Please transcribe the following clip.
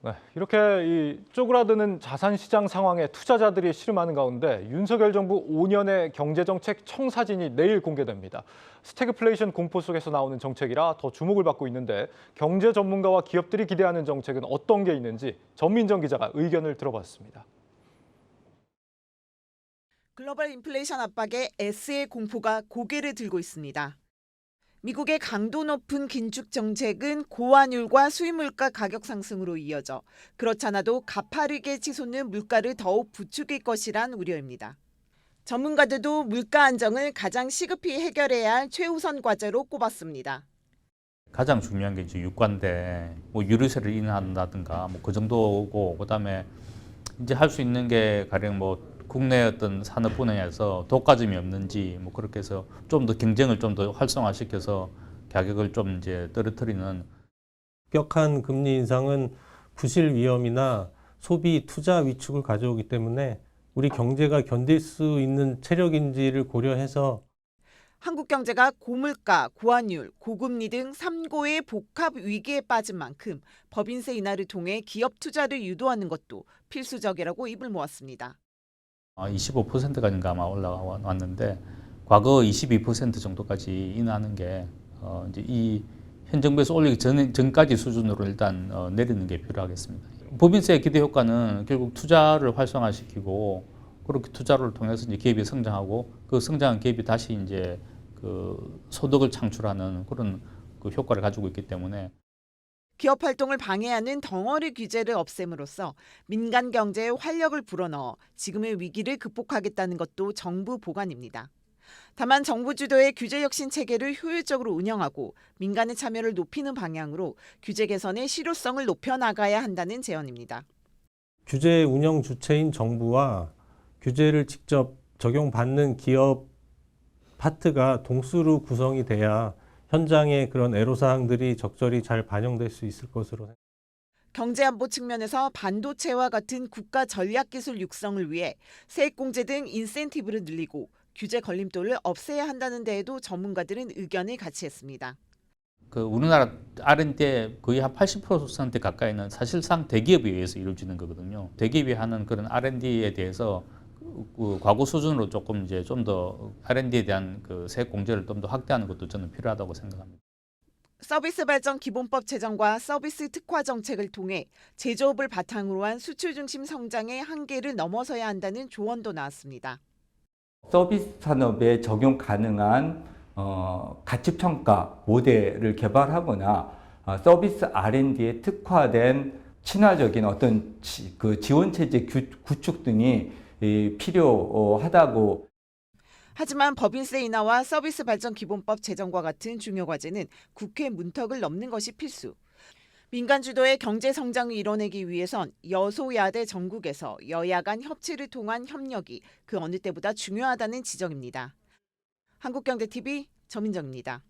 네, 이렇게 쪼그라드는 자산 시장 상황에 투자자들이 씨름하는 가운데 윤석열 정부 5년의 경제정책 청사진이 내일 공개됩니다. 스태그플레이션 공포 속에서 나오는 정책이라 더 주목을 받고 있는데 경제 전문가와 기업들이 기대하는 정책은 어떤 게 있는지 전민정 기자가 의견을 들어봤습니다. 글로벌 인플레이션 압박에 S의 공포가 고개를 들고 있습니다. 미국의 강도 높은 긴축 정책은 고환율과 수입물가 가격 상승으로 이어져 그렇지 않아도 가파르게 치솟는 물가를 더욱 부추길 것이란 우려입니다. 전문가들도 물가 안정을 가장 시급히 해결해야 할 최우선 과제로 꼽았습니다. 가장 중요한 게 이제 유가인데 뭐 유류세를 인하한다든가 뭐 그 정도고, 그다음에 이제 할 수 있는 게 가령 뭐 국내 어떤 산업 분야에서 독과점이 없는지 뭐 그렇게 해서 좀 더 경쟁을 좀 더 활성화시켜서 가격을 좀 이제 떨어뜨리는. 급격한 금리 인상은 부실 위험이나 소비 투자 위축을 가져오기 때문에 우리 경제가 견딜 수 있는 체력인지를 고려해서 한국 경제가 고물가, 고환율, 고금리 등 3고의 복합 위기에 빠진 만큼 법인세 인하를 통해 기업 투자를 유도하는 것도 필수적이라고 입을 모았습니다. 25%까지인가 아마 올라왔는데 과거 22% 정도까지 인하하는 게 이제 이 현 정부에서 올리기 전까지 수준으로 일단 내리는 게 필요하겠습니다. 법인세 기대 효과는 결국 투자를 활성화시키고, 그렇게 투자를 통해서 이제 기업이 성장하고 그 성장한 기업이 다시 이제 그 소득을 창출하는 그런 그 효과를 가지고 있기 때문에. 기업 활동을 방해하는 덩어리 규제를 없앰으로써 민간 경제에 활력을 불어넣어 지금의 위기를 극복하겠다는 것도 정부 보관입니다. 다만 정부 주도의 규제 혁신 체계를 효율적으로 운영하고 민간의 참여를 높이는 방향으로 규제 개선의 실효성을 높여 나가야 한다는 제언입니다. 규제 운영 주체인 정부와 규제를 직접 적용받는 기업 파트가 동수로 구성이 돼야 현장의 그런 애로사항들이 적절히 잘 반영될 수 있을 것으로 생각합니다. 경제안보 측면에서 반도체와 같은 국가 전략기술 육성을 위해 세액공제 등 인센티브를 늘리고 규제 걸림돌을 없애야 한다는 데에도 전문가들은 의견을 같이 했습니다. 그 우리나라 R&D의 거의 한 80% 가까이는 사실상 대기업에 의해서 이루어지는 거거든요. 대기업이 하는 그런 R&D에 대해서 그 과거 수준으로 조금 이제 좀 더 R&D에 대한 그 세액 공제를 좀 더 확대하는 것도 저는 필요하다고 생각합니다. 서비스 발전 기본법 제정과 서비스 특화 정책을 통해 제조업을 바탕으로 한 수출 중심 성장의 한계를 넘어서야 한다는 조언도 나왔습니다. 서비스 산업에 적용 가능한 가치평가 모델을 개발하거나 서비스 R&D에 특화된 친화적인 어떤 그 지원 체제 구축 등이 필요하다고. 하지만 법인세 인하와 서비스 발전 기본법 제정과 같은 중요 과제는 국회 문턱을 넘는 것이 필수. 민간 주도의 경제 성장을 이뤄내기 위해선 여소야대 전국에서 여야 간 협치를 통한 협력이 그 어느 때보다 중요하다는 지적입니다. 한국경제TV 전민정입니다.